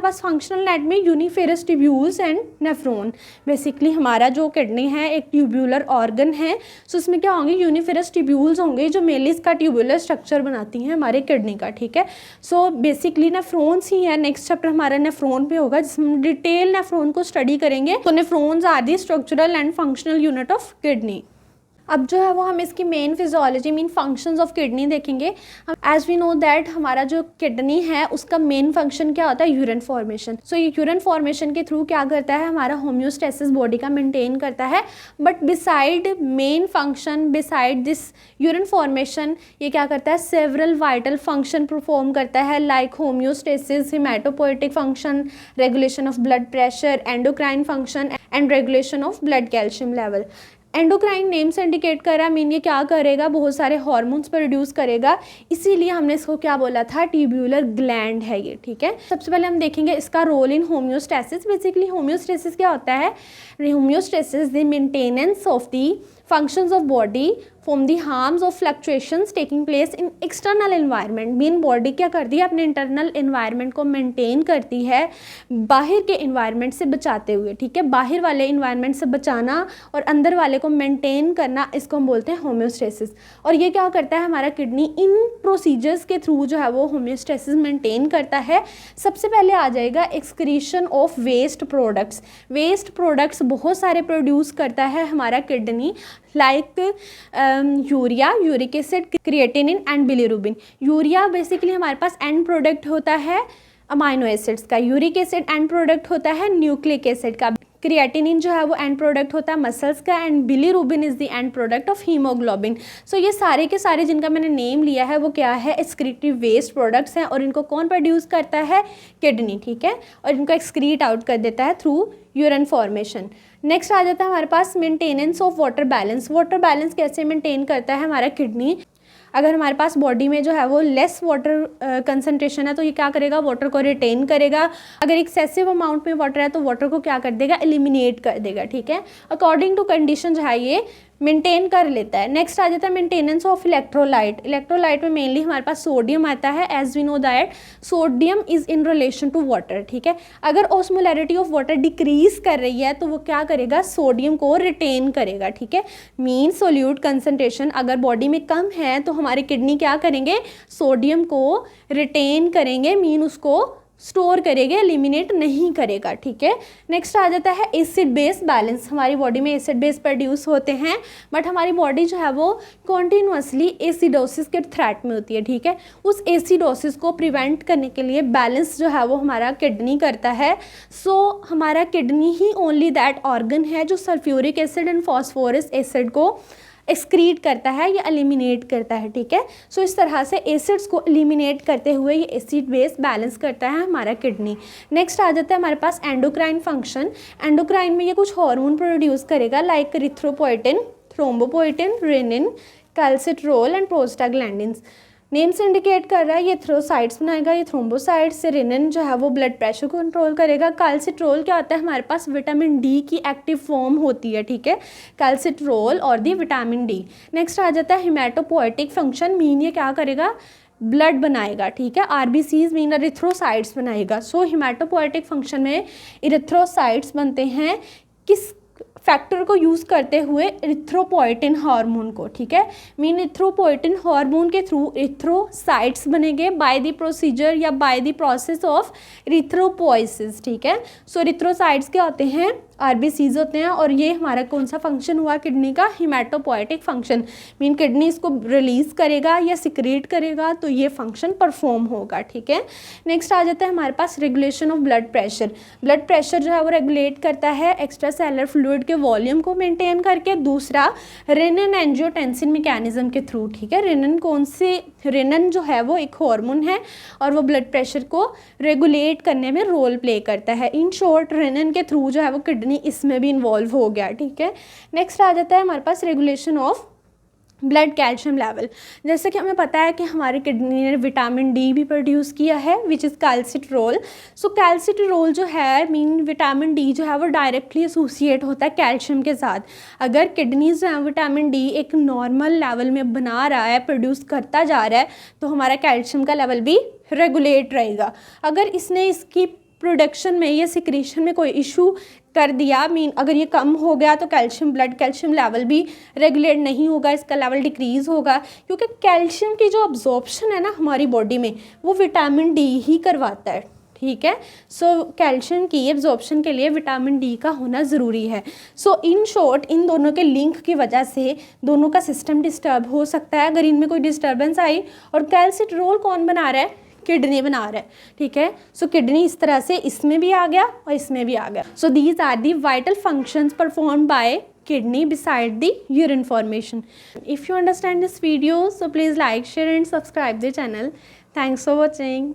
पास functional net में यूनिफेरस tubules and nephron. Basically हमारा जो किडनी है एक ट्यूब्यूलर ऑर्गन है, सो इसमें क्या होंगे, यूनिफेरस ट्यूब्यूल्स होंगे जो मेनली इसका ट्यूब्यूलर स्ट्रक्चर बनाती हैं हमारे किडनी का, ठीक है। सो बेसिकली नेफ्रॉन्स ही है। नेक्स्ट चैप्टर हमारा नेफ्रॉन पे होगा जिसमें डिटेल नेफ्रॉन को स्टडी करेंगे। तो nephrons are the structural and functional unit of kidney. अब जो है वो हम इसकी main physiology mean functions of kidney देखेंगे। एज वी नो दैट हमारा जो किडनी है उसका मेन फंक्शन क्या होता है, यूरिन फॉर्मेशन। सो ये यूरिन फॉर्मेशन के थ्रू क्या करता है, हमारा होम्योस्टेसिस बॉडी का मेंटेन करता है। But beside main function, beside this urine formation, ये क्या करता है, सेवरल वाइटल फंक्शन परफॉर्म करता है, like homeostasis, haematopoietic function, regulation of blood pressure, endocrine function and regulation of blood calcium level. Endocrine name से indicate कर रहा है, मीन ये क्या करेगा, बहुत सारे हार्मोन्स प्रोड्यूस करेगा, इसीलिए हमने इसको क्या बोला था, ट्यूब्यूलर ग्लैंड है ये, ठीक है। सबसे पहले हम देखेंगे इसका role in homeostasis. Basically homeostasis क्या होता है, homeostasis the maintenance of the functions of body from the harms of fluctuations taking place in external environment। Main body क्या करती है, अपने इंटरनल इन्वायरमेंट को मेंटेन करती है बाहर के इन्वायरमेंट से बचाते हुए, ठीक है। बाहर वाले इन्वायरमेंट से बचाना और अंदर वाले को मेंटेन करना, इसको हम बोलते हैं होम्योस्टेसिस। और ये क्या करता है, हमारा किडनी इन प्रोसीजर्स के थ्रू जो है वो होम्योस्टेसिस मेंटेन करता है। सबसे पहले आ जाएगा excretion of waste products. Waste products बहुत सारे प्रोड्यूस करता है हमारा kidney, like urea, uric acid, creatinine and bilirubin. Urea basically हमारे पास एंड प्रोडक्ट होता है अमाइनो एसिड्स का, यूरिक एसिड एंड प्रोडक्ट होता है न्यूक्लिक एसिड का, क्रिएटिनिन जो है वो एंड प्रोडक्ट होता है मसल्स का, and bilirubin is the end product of haemoglobin. So ये सारे के सारे जिनका मैंने नेम लिया है वो क्या है, एक्सक्रीटिव वेस्ट प्रोडक्ट्स हैं, और इनको कौन प्रोड्यूस करता है, किडनी, ठीक है। और इनको एक्सक्रीट आउट कर देता है थ्रू यूरिन फॉर्मेशन। नेक्स्ट आ जाता है हमारे पास maintenance of water balance. Water balance कैसे मेंटेन करता है हमारा किडनी, अगर हमारे पास बॉडी में जो है वो लेस वाटर कंसंट्रेशन है तो ये क्या करेगा, वाटर को रिटेन करेगा। अगर एक्सेसिव अमाउंट में वाटर है तो वाटर को क्या कर देगा, एलिमिनेट कर देगा, ठीक है। अकॉर्डिंग टू कंडीशन जो है ये मेंटेन कर लेता है। नेक्स्ट आ जाता है मेंटेनेंस ऑफ इलेक्ट्रोलाइट। इलेक्ट्रोलाइट में मेनली हमारे पास सोडियम आता है। As we know that sodium is in relation to water, ठीक है। अगर ऑस्मोलैरिटी ऑफ वाटर डिक्रीज कर रही है तो वो क्या करेगा, सोडियम को रिटेन करेगा, ठीक है। मीन सोल्यूट कंसंट्रेशन अगर बॉडी में कम है तो हमारे किडनी क्या करेंगे, सोडियम को रिटेन करेंगे, मीन उसको स्टोर करेगा, एलिमिनेट नहीं करेगा, ठीक है। नेक्स्ट आ जाता है एसिड बेस बैलेंस। हमारी बॉडी में एसिड बेस प्रोड्यूस होते हैं, बट हमारी बॉडी जो है वो कॉन्टिन्यूसली एसिडोसिस के थ्रेट में होती है, ठीक है। उस एसिडोसिस को प्रिवेंट करने के लिए बैलेंस जो है वो हमारा किडनी करता है। सो हमारा kidney he only that organ है जो sulphuric acid and phosphorous acid को एक्सक्रीट करता है या एलिमिनेट करता है, ठीक है। सो इस तरह से एसिड्स को एलिमिनेट करते हुए ये एसिड बेस बैलेंस करता है हमारा किडनी। नेक्स्ट आ जाता है हमारे पास एंडोक्राइन फंक्शन। एंडोक्राइन में ये कुछ हार्मोन प्रोड्यूस करेगा, like erythropoietin, thrombopoietin, renin, calcitriol and prostaglandins. Name से इंडिकेट कर रहा है ये थ्रोसाइड्स बनाएगा, ये थ्रोम्बोसाइड्स से। रेनिन जो है वो ब्लड प्रेशर को कंट्रोल करेगा। कैल्सिट्रोल क्या होता है, हमारे पास विटामिन डी की एक्टिव फॉर्म होती है, ठीक है, कैल्सिट्रोल और दी विटामिन डी। नेक्स्ट आ जाता है हिमेटोपोएटिक फंक्शन। मीन ये क्या करेगा, ब्लड बनाएगा, ठीक है। आरबीसीज मीन इरिथ्रोसाइट्स बनाएगा। सो हिमेटोपोएटिक फंक्शन में इरिथ्रोसाइट्स बनते हैं किस फैक्टर को यूज़ करते हुए, इरिथ्रोपोएटिन हार्मोन को, ठीक है। मीन इरिथ्रोपोएटिन हार्मोन के थ्रू इरिथ्रोसाइट्स बनेंगे बाय द प्रोसीजर या by the process of erythropoiesis, ठीक है। सो इरिथ्रोसाइट्स क्या होते हैं, आरबीसीज होते हैं, और ये हमारा कौन सा फंक्शन हुआ किडनी का, हिमेटोपोएटिक फंक्शन। मीन किडनी इसको रिलीज करेगा या सिक्रेट करेगा तो ये फंक्शन परफॉर्म होगा, ठीक है। नेक्स्ट आ जाता है हमारे पास regulation of blood pressure. Blood pressure जो है वो रेगुलेट करता है एक्स्ट्रा सेलुलर फ्लूइड के वॉल्यूम को मेंटेन करके। दूसरा रेनिन एंजियोटेंसिन मैकेनिज्म के थ्रू, ठीक है। रेनिन कौन से, रेनिन जो है वो एक हार्मोन है और वो ब्लड प्रेशर को रेगुलेट करने में रोल प्ले करता है। इन शॉर्ट रेनिन के थ्रू जो है वो किडनी इसमें भी इन्वॉल्व हो गया, ठीक है। नेक्स्ट आ जाता है हमारे पास regulation of blood calcium level. जैसे कि हमें पता है कि हमारी किडनी ने विटामिन डी भी प्रोड्यूस किया है विच इज़ कैल्सिट्रोल। सो कैल्सिट्रोल जो है मीन विटामिन डी जो है वो डायरेक्टली एसोसिएट होता है कैल्शियम के साथ। अगर किडनीज जो है विटामिन डी एक नॉर्मल लेवल में बना रहा है, प्रोड्यूस करता जा रहा है, तो हमारा कैल्शियम का लेवल भी रेगुलेट रहेगा। अगर इसने इसकी प्रोडक्शन में या सिक्रीशन में कोई इशू कर दिया, मीन अगर ये कम हो गया तो ब्लड कैल्शियम लेवल भी रेगुलेट नहीं होगा, इसका लेवल डिक्रीज़ होगा, क्योंकि कैल्शियम की जो अब्जॉर्प्शन है ना हमारी बॉडी में वो विटामिन डी ही करवाता है, ठीक है। सो कैल्शियम की एब्जॉर्प्शन के लिए विटामिन डी का होना ज़रूरी है। सो इन शॉर्ट इन दोनों के लिंक की वजह से दोनों का सिस्टम डिस्टर्ब हो सकता है। अगर इनमें कोई डिस्टर्बेंस आई, और कैल्सिट्रोल कौन बना रहा है, किडनी बना रहा है, ठीक है। सो किडनी इस तरह से इसमें भी आ गया और इसमें भी आ गया। So these are the vital functions performed by kidney beside the urine formation. If you understand this video, so please like, share and subscribe the channel. Thanks for watching.